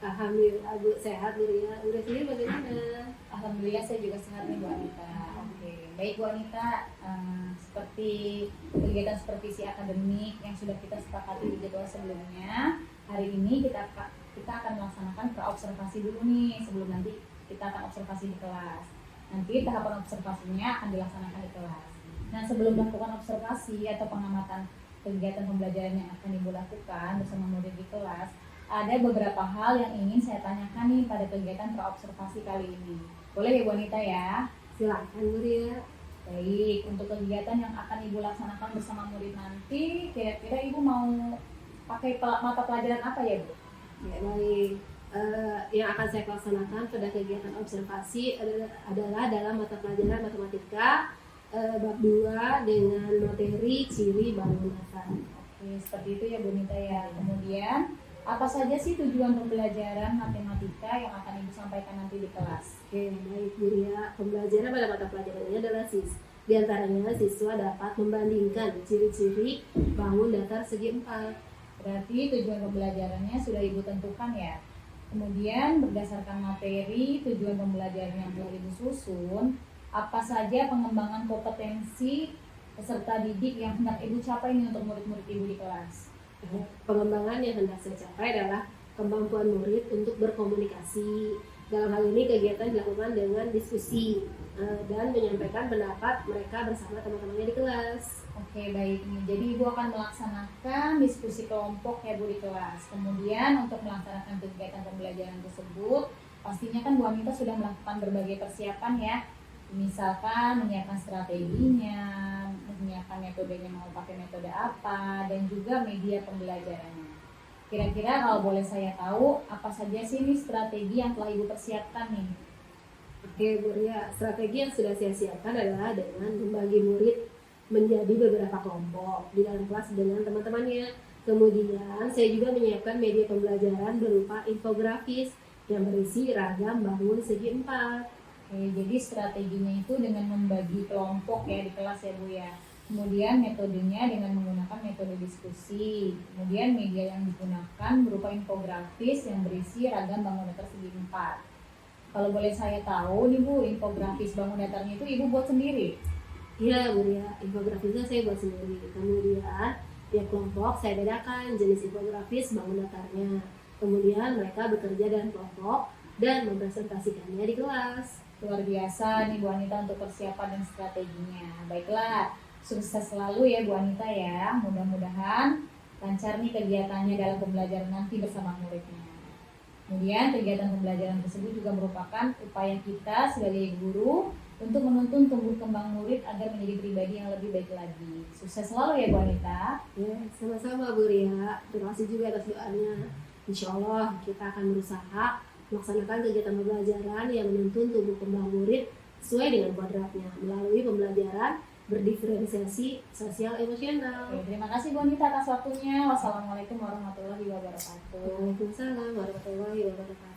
Alhamdulillah Bu, sehat Bu Ria. Udah sendiri bagaimana? Alhamdulillah saya juga sehat nih Bu Anita. Oke, baik Bu Anita, seperti kegiatan supervisi akademik yang sudah kita sepakati di jadwal sebelumnya, hari ini kita akan melaksanakan praobservasi dulu nih sebelum nanti kita akan observasi di kelas. Nanti tahapan observasinya akan dilaksanakan di kelas. Nah, sebelum melakukan observasi atau pengamatan kegiatan pembelajaran yang akan Ibu lakukan bersama murid di kelas, ada beberapa hal yang ingin saya tanyakan nih pada kegiatan praobservasi kali ini. Boleh ya Bu Anita ya? Silakan Bu Ria. Baik, untuk kegiatan yang akan Ibu laksanakan bersama murid nanti, kira-kira Ibu mau pakai mata pelajaran apa ya Bu? Ya, baik. Yang akan saya laksanakan pada kegiatan observasi adalah dalam mata pelajaran matematika bab 2 dengan materi ciri bangun datar. Oke, seperti itu ya Bu Anita ya. Kemudian, apa saja sih tujuan pembelajaran matematika yang akan Ibu sampaikan nanti di kelas? Oke, baik Bu Ria. Pembelajaran pada mata pelajaran ini adalah di antaranya siswa dapat membandingkan ciri-ciri bangun datar segi 4. Berarti tujuan pembelajarannya sudah Ibu tentukan ya. Kemudian berdasarkan materi, tujuan pembelajaran yang telah Ibu susun, apa saja pengembangan kompetensi peserta didik yang hendak Ibu capai nih untuk murid-murid Ibu di kelas? Pengembangan yang hendak saya capai adalah kemampuan murid untuk berkomunikasi. Dalam hal ini kegiatan dilakukan dengan diskusi dan menyampaikan pendapat mereka bersama teman-temannya di kelas. Oke, baik nih. Jadi Ibu akan melaksanakan diskusi kelompok ya Bu di kelas. Kemudian untuk melaksanakan kegiatan pembelajaran tersebut, pastinya kan Bu Anita sudah melakukan berbagai persiapan ya. Misalkan menyiapkan strateginya, menyiapkan metodenya, mau pakai metode apa, dan juga media pembelajarannya. Kira-kira kalau boleh saya tahu, apa saja sih nih strategi yang telah Ibu persiapkan nih? Oke Bu Ria, strategi yang sudah saya siapkan adalah dengan membagi murid menjadi beberapa kelompok di dalam kelas dengan teman-temannya. Kemudian saya juga menyiapkan media pembelajaran berupa infografis yang berisi ragam bangun segi 4. Oke, jadi strateginya itu dengan membagi kelompok ya di kelas ya Bu ya. Kemudian metodenya dengan menggunakan metode diskusi. Kemudian media yang digunakan berupa infografis yang berisi ragam bangun datar segi 4. Kalau boleh saya tahu nih Bu, infografis bangun datarnya itu Ibu buat sendiri? Iya Bu Ria, infografisnya saya buat sendiri. Kemudian tiap kelompok saya bedakan jenis infografis bangun datarnya. Kemudian mereka bekerja dalam kelompok dan mempresentasikannya di kelas. Luar biasa nih Bu Anita untuk persiapan dan strateginya. Baiklah, sukses selalu ya Bu Anita ya. Mudah-mudahan lancar nih kegiatannya dalam pembelajaran nanti bersama muridnya. Kemudian kegiatan pembelajaran tersebut juga merupakan upaya kita sebagai guru untuk menuntun tumbuh kembang murid agar menjadi pribadi yang lebih baik lagi. Sukses selalu ya Bu Anita. Ya, sama-sama Bu Ria. Terima kasih juga atas doanya. Insya Allah kita akan berusaha melaksanakan kegiatan pembelajaran yang menuntun tumbuh kembang murid sesuai dengan kodratnya melalui pembelajaran berdiferensiasi sosial emosional. Oke, terima kasih Bu Anita atas waktunya. Wassalamualaikum warahmatullahi wabarakatuh. Waalaikumsalam warahmatullahi wabarakatuh.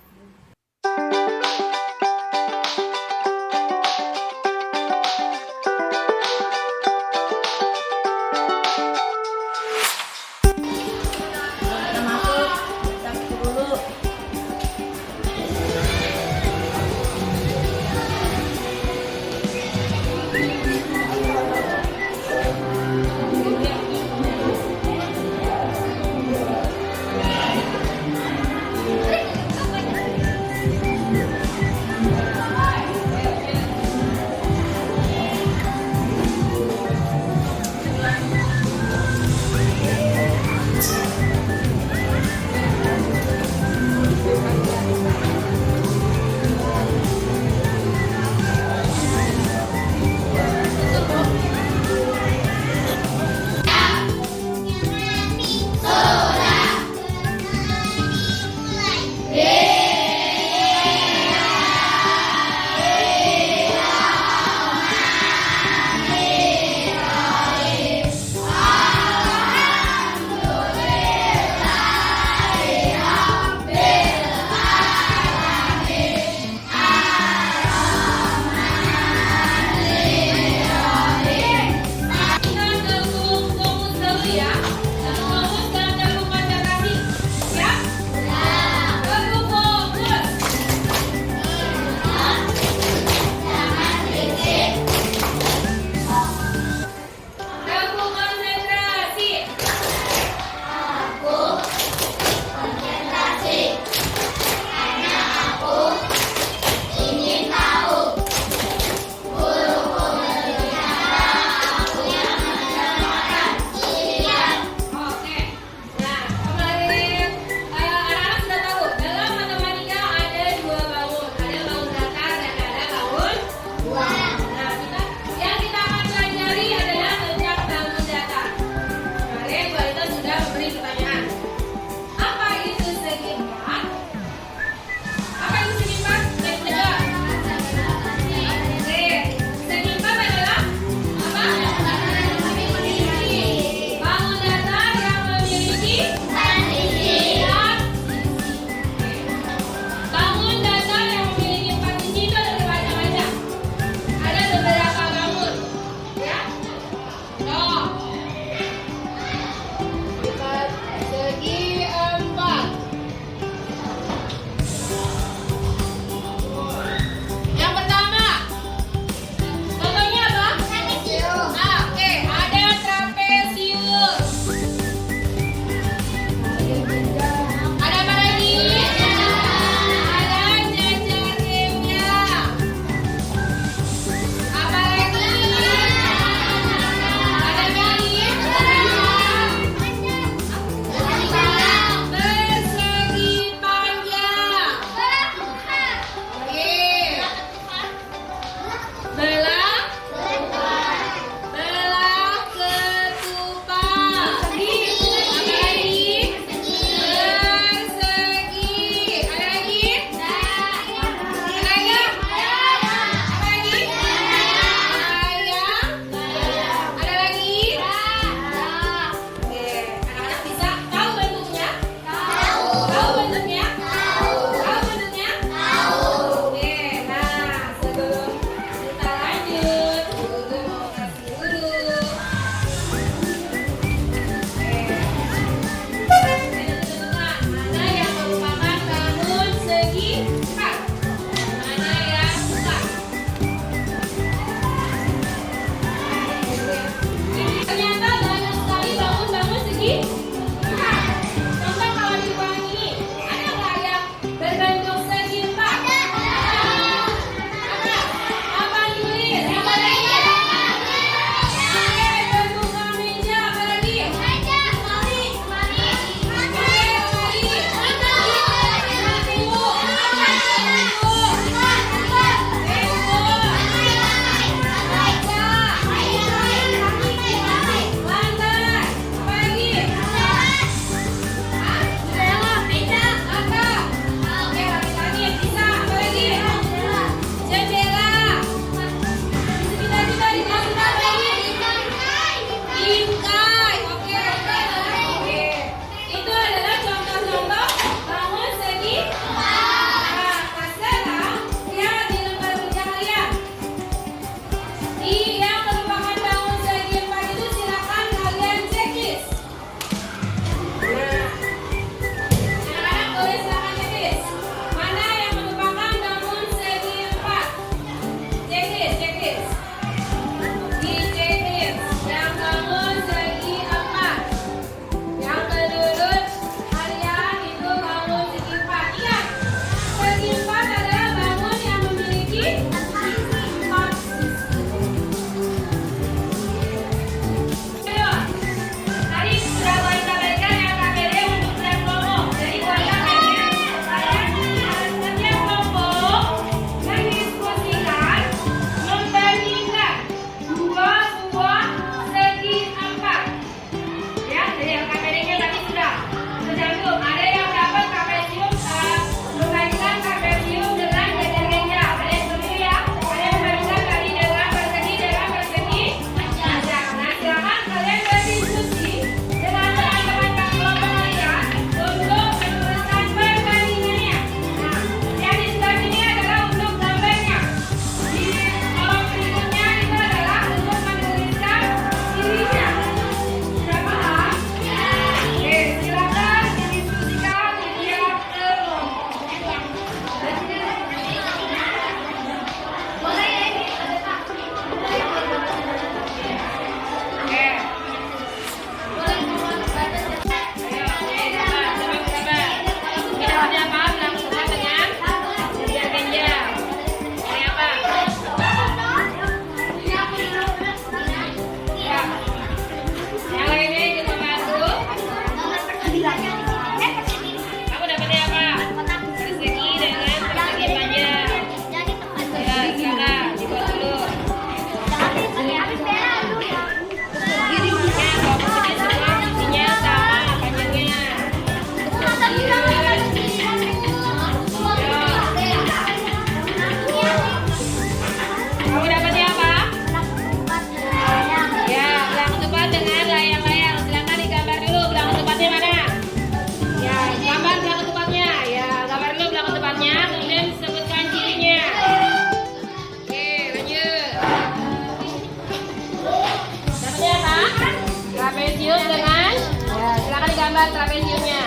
gambar trapesiumnya.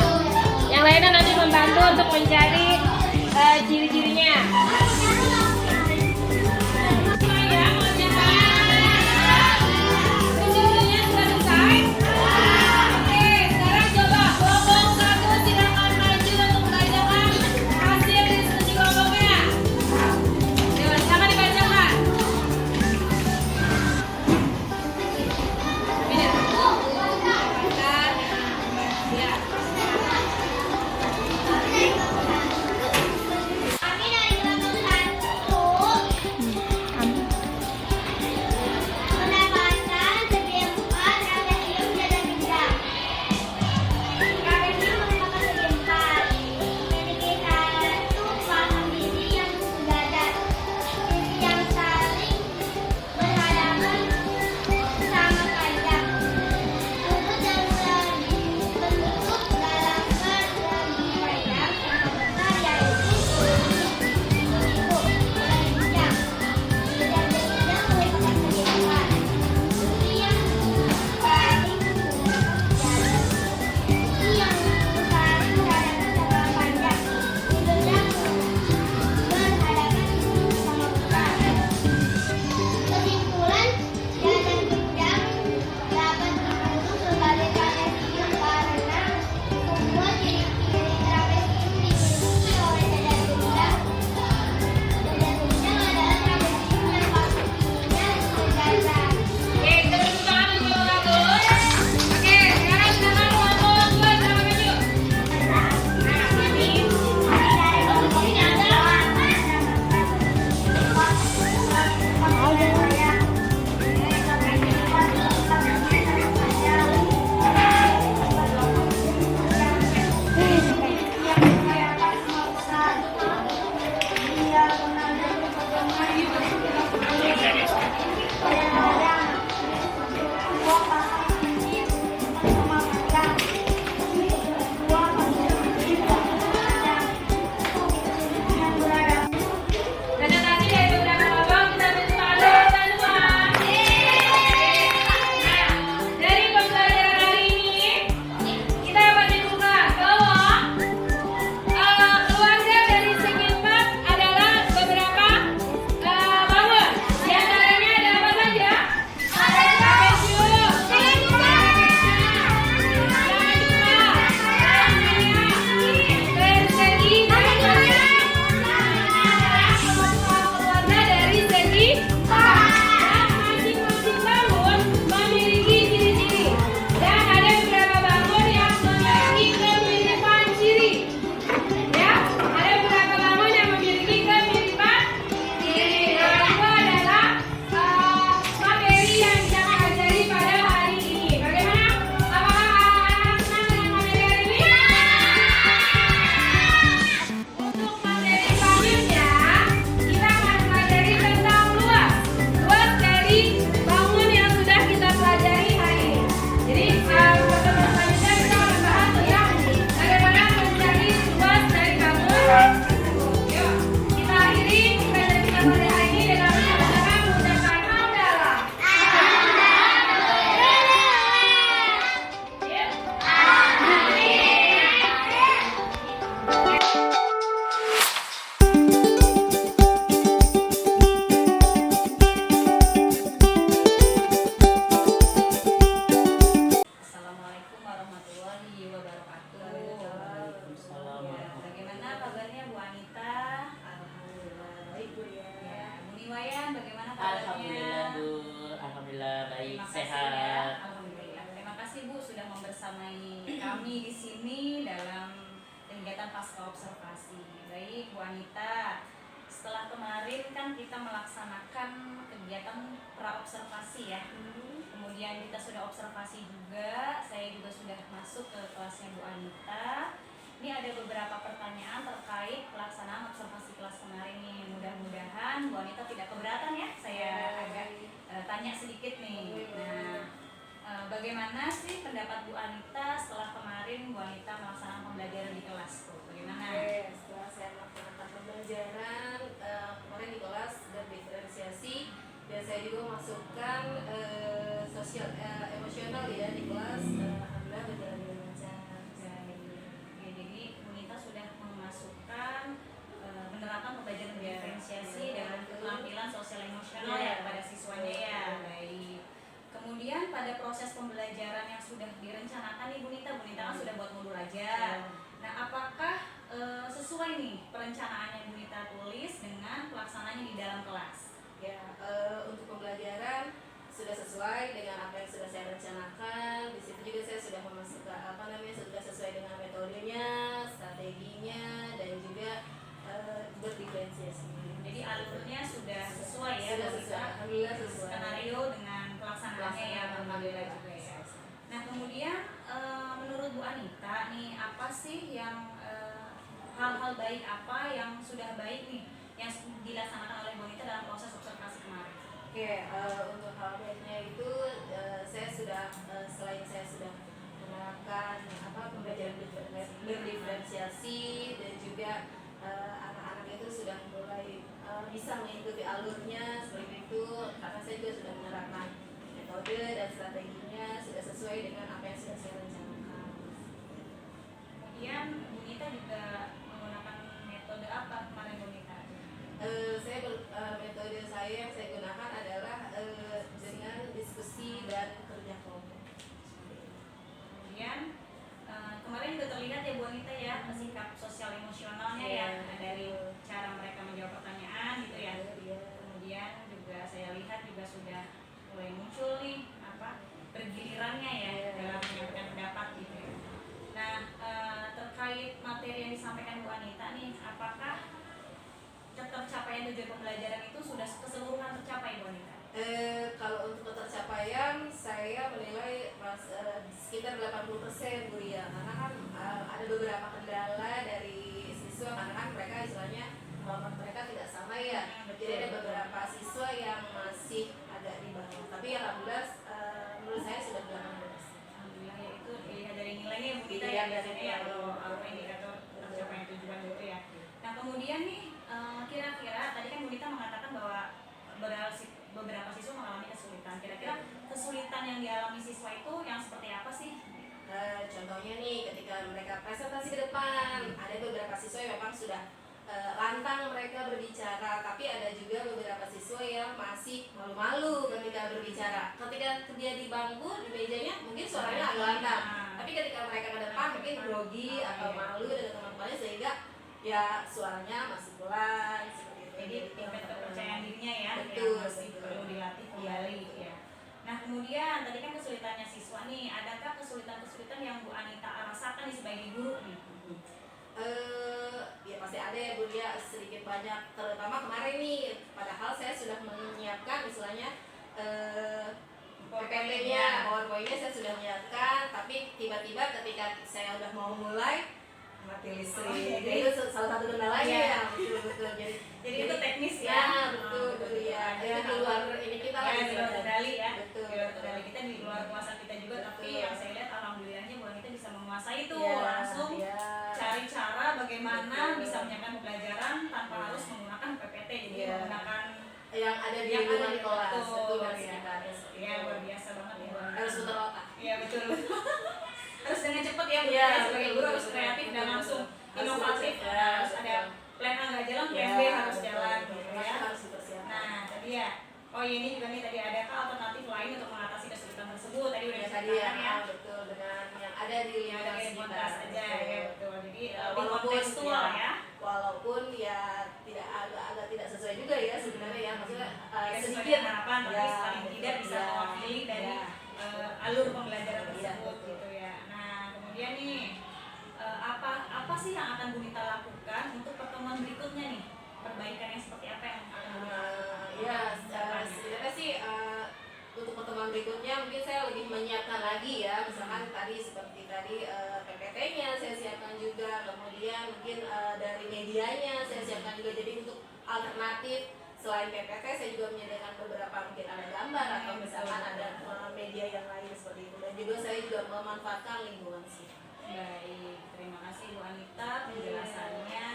Yang lainnya nanti membantu untuk mencari ciri-cirinya. membersamai kami di sini dalam kegiatan pasca observasi. Baik Bu Anita, setelah kemarin kan kita melaksanakan kegiatan pra observasi ya. Kemudian kita sudah observasi juga, saya juga sudah masuk ke kelasnya Bu Anita. Ini ada beberapa pertanyaan terkait pelaksanaan observasi kelas kemarin nih. Mudah-mudahan Bu Anita tidak keberatan ya. Saya agak tanya sedikit nih. Nah, bagaimana sih pendapat Bu Anita setelah kemarin Bu Anita melaksanakan pembelajaran di kelas tuh? Bagaimana? Setelah saya melaksanakan pembelajaran kemarin di kelas dan diferensiasi, dan saya juga masukkan sosial emosional ya di kelas, alhamdulillah berjalan dengan lancar. sudah direncanakan nih Bu Nita kan sudah buat modul aja. Nah, apakah sesuai nih perencanaan yang Bu Nita tulis dengan pelaksanaannya di dalam kelas? Ya, untuk pembelajaran sudah sesuai dengan apa yang sudah saya rencanakan. Di situ juga saya sudah memasukkan sudah sesuai dengan metodenya, strateginya, dan juga berdiferensiasi. Jadi alurnya sudah sesuai ya, sudah sesuai. Alhamdulillah sesuai. Skenario dengan pelaksanaannya ya, alhamdulillah juga ya. Nah, kemudian menurut Bu Anita nih, apa sih yang hal-hal baik apa yang sudah baik nih yang dilaksanakan oleh Bu Anita dalam proses observasi kemarin? Oke, untuk hal baiknya itu saya sudah selain saya sudah menerapkan pembelajaran berdiferensiasi, dan juga anak-anak itu sudah mulai bisa mengikuti alurnya seperti itu, karena saya juga sudah menerapkan metode dan strateginya sudah sesuai dengan apa yang sudah saya rencanakan. Kemudian Bu Nita juga menggunakan metode apa kemarin Bu Nita? Metode saya yang saya gunakan adalah dengan diskusi dan kerja kelompok. Kemudian kemarin sudah terlihat ya Bu Anita ya, sikap sosial emosionalnya ya, dari cara mereka menjawab pertanyaan gitu ya. Kemudian juga saya lihat juga sudah mulai muncul nih bergilirannya ya dalam menyampaikan pendapat gitu ya. Nah, terkait materi yang disampaikan Bu Anita nih, apakah tercapaian tujuan pembelajaran itu sudah keseluruhan tercapai Bu Anita? Kalau untuk ketercapaian saya menilai sekitar 80% Bu ya, karena kan ada beberapa kendala dari siswa, karena kan mereka istilahnya mereka tidak sama ya. Jadi ada beberapa siswa yang masih agak di bawah, tapi alhamdulillah menurut saya sudah 80%. Alhamdulillah ya, itu dilihat dari nilainya Bu Nita Iya, ya biasanya ya, betul. indikator tercapaian tujuan gitu ya. Nah, kemudian nih kira-kira tadi kan Bu Nita mengatakan bahwa beberapa siswa mengalami kesulitan. Kira-kira kesulitan yang dialami siswa itu yang seperti apa sih? Contohnya nih, ketika mereka presentasi ke depan, ada beberapa siswa yang memang sudah lantang mereka berbicara, tapi ada juga beberapa siswa yang masih malu-malu ketika berbicara. Ketika dia di bangku, di mejanya mungkin suaranya agak lantang, tapi ketika mereka ke depan mungkin grogi atau malu dengan teman-temannya, sehingga ya suaranya masih pelan seperti itu. Jadi tingkat kepercayaan dirinya ya, betul, yang masih perlu dilatih kembali ya. Nah, kemudian tadi kan kesulitannya siswa nih, adakah kesulitan-kesulitan yang Bu Anita rasakan sebagai guru nih? Ya pasti ada ya Bu ya, sedikit banyak, terutama kemarin nih, padahal saya sudah menyiapkan istilahnya PPT-nya, PowerPoint-nya saya sudah menyiapkan, tapi tiba-tiba ketika saya udah mau mulai mati listrik. Jadi itu salah satu kendalanya ya, betul. Jadi itu teknis ya. Ya, betul ya. Itu di luar ini kita ya, di luar kendali ya. Betul. Di luar kendali kita, di luar kuasa kita juga, tapi yang saya lihat alhamdulillahnya Bu Anita bisa menguasai itu langsung cari cara bagaimana bisa menyiapkan pembelajaran tanpa harus menggunakan PPT, jadi menggunakan yang ada di lingkungan kelas, betul ya. Ya, luar biasa banget ya. Harus putar otak. Iya, betul. Harus dengan cepat ya, sebagai guru harus kreatif dan langsung inovatif. Harus ada plan A nggak jalan, plan B harus jalan gitu ya. Nah, tadi ya. Oh, ini juga nih tadi, adakah alternatif lain untuk mengatasi kesulitan tersebut? Tadi udah disampaikan ya. Betul, dengan yang ada di lingkungan kontras aja ya, betul. Jadi walaupun kontekstual ya. Walaupun ya tidak agak tidak sesuai juga ya sebenarnya ya, maksudnya sedikit harapan, tapi paling tidak bisa mewakili dari alur pembelajaran tersebut gitu ya. Nah, kemudian nih apa sih yang akan Bu Nita lakukan untuk pertemuan berikutnya nih? Perbaikannya seperti apa yang akan Bu Nita lakukan? Sebenarnya sih untuk pertemuan berikutnya mungkin saya lebih menyiapkan lagi ya, misalkan seperti tadi PPT-nya saya siapkan juga, kemudian mungkin dari medianya saya siapkan juga. Jadi untuk alternatif selain PPT saya juga menyediakan beberapa, mungkin ada gambar atau misalkan ada media yang lain seperti itu, dan juga saya juga memanfaatkan lingkungan sih. Baik, terima kasih Bu Anita penjelasannya.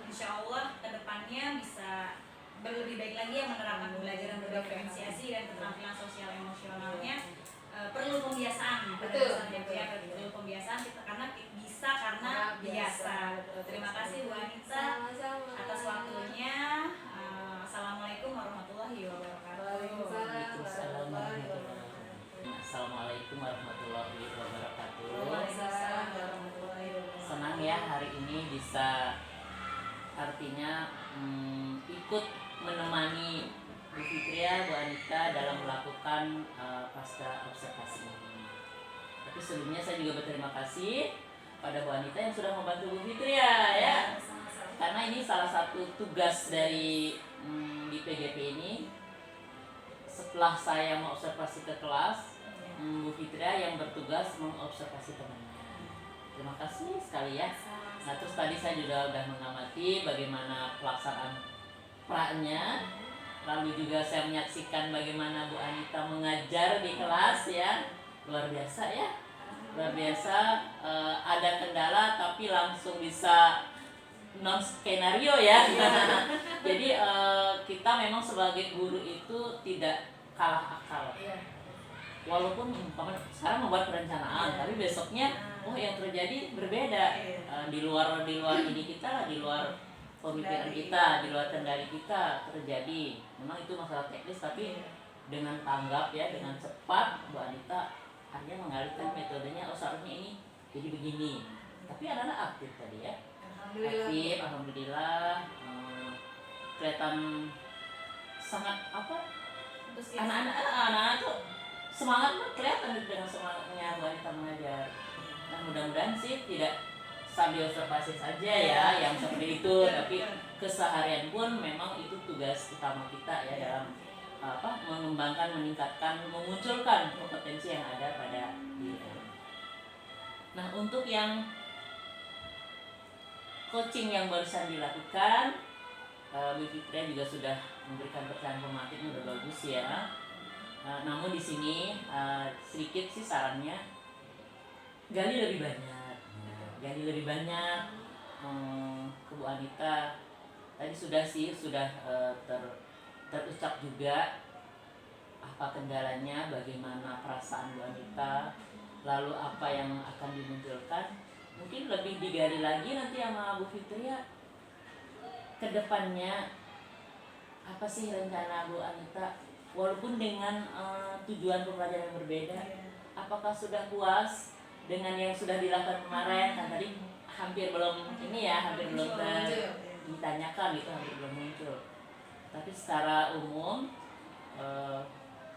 Insya Allah kedepannya bisa lebih baik lagi ya menerapkan pembelajaran berdiferensiasi dan keterampilan sosial emosionalnya. Perlu pembiasaan, betul. Perlu pembiasaan kita karena biasa. Terima kasih Bu Anita atas waktunya. Assalamualaikum warahmatullahi wabarakatuh. Assalamualaikum warahmatullahi wabarakatuh. ya hari ini bisa artinya ikut menemani Bu Fitria, Bu Anita dalam melakukan pasca observasi ini. Tapi sebelumnya saya juga berterima kasih pada Bu Anita yang sudah membantu Bu Fitria ya. Karena ini salah satu tugas dari di PGP ini. Setelah saya mengobservasi ke kelas, Bu Fitria yang bertugas mengobservasi temannya. Terima kasih sekali ya. Nah terus tadi saya juga sudah mengamati bagaimana pelaksanaan pra-nya. Lalu juga saya menyaksikan bagaimana Bu Anita mengajar di kelas ya. Luar biasa ya. Luar biasa, ada kendala tapi langsung bisa non skenario ya. Jadi kita memang sebagai guru itu tidak kalah akal. Walaupun sekarang membuat perencanaan, tapi besoknya yang terjadi berbeda. Di luar ini kita, di luar pemikiran kita, di luar kendali kita terjadi. Memang itu masalah teknis, tapi dengan tanggap ya, dengan cepat Bu Anita akhirnya mengalihkan metodenya. Seharusnya ini jadi begini. Tapi anak-anak aktif tadi ya. Aktif, alhamdulillah. Kelihatan sangat anak-anak tuh semangat tuh kelihatan dengan semangatnya Bu Anita mengajar. Nah mudah-mudahan sih tidak sambil observasi saja ya yang seperti itu, tapi keseharian pun memang itu tugas utama kita ya dalam mengembangkan, meningkatkan, memunculkan kompetensi yang ada pada diri. Nah untuk yang coaching yang barusan dilakukan, Bu Fitria juga sudah memberikan pecahan pematiknya udah bagus ya. Namun di sini sedikit sih sarannya, gali lebih banyak ke Bu Anita. Tadi sudah terucap juga apa kendalanya, bagaimana perasaan Bu Anita, lalu apa yang akan dimunculkan. Mungkin lebih digali lagi nanti sama Bu Fitria ke depannya, apa sih rencana Bu Anita walaupun dengan tujuan pembelajaran yang berbeda. Apakah sudah puas dengan yang sudah dilakukan kemarin? Kan tadi hampir belum ditanyakan gitu, hampir belum muncul. Tapi secara umum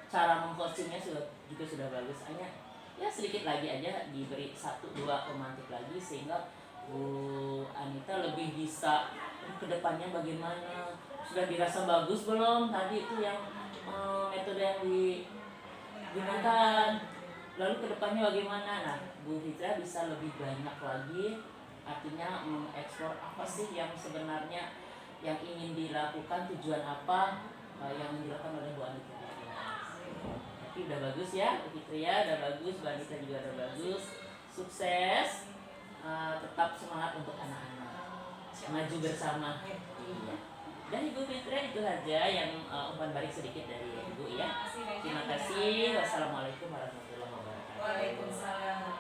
cara mengcoachingnya juga sudah bagus. Hanya ya sedikit lagi aja diberi 1-2 pemantik lagi sehingga Bu Anita lebih bisa kedepannya bagaimana. Sudah dirasa bagus belum tadi itu yang metode yang digunakan, lalu kedepannya bagaimana? Nah Bu Fitria bisa lebih banyak lagi, artinya mengeksplor apa sih yang sebenarnya yang ingin dilakukan, tujuan apa yang dilakukan oleh Bu Anita. Tapi udah bagus ya Bu Fitria, udah bagus, Bu Anita juga udah bagus. Sukses, tetap semangat untuk anak-anak, maju bersama. Iya. Dan Ibu Fitria itu saja yang umpan balik sedikit dari Ibu ya. Terima kasih. Wassalamualaikum warahmatullahi wabarakatuh. Waalaikumsalam.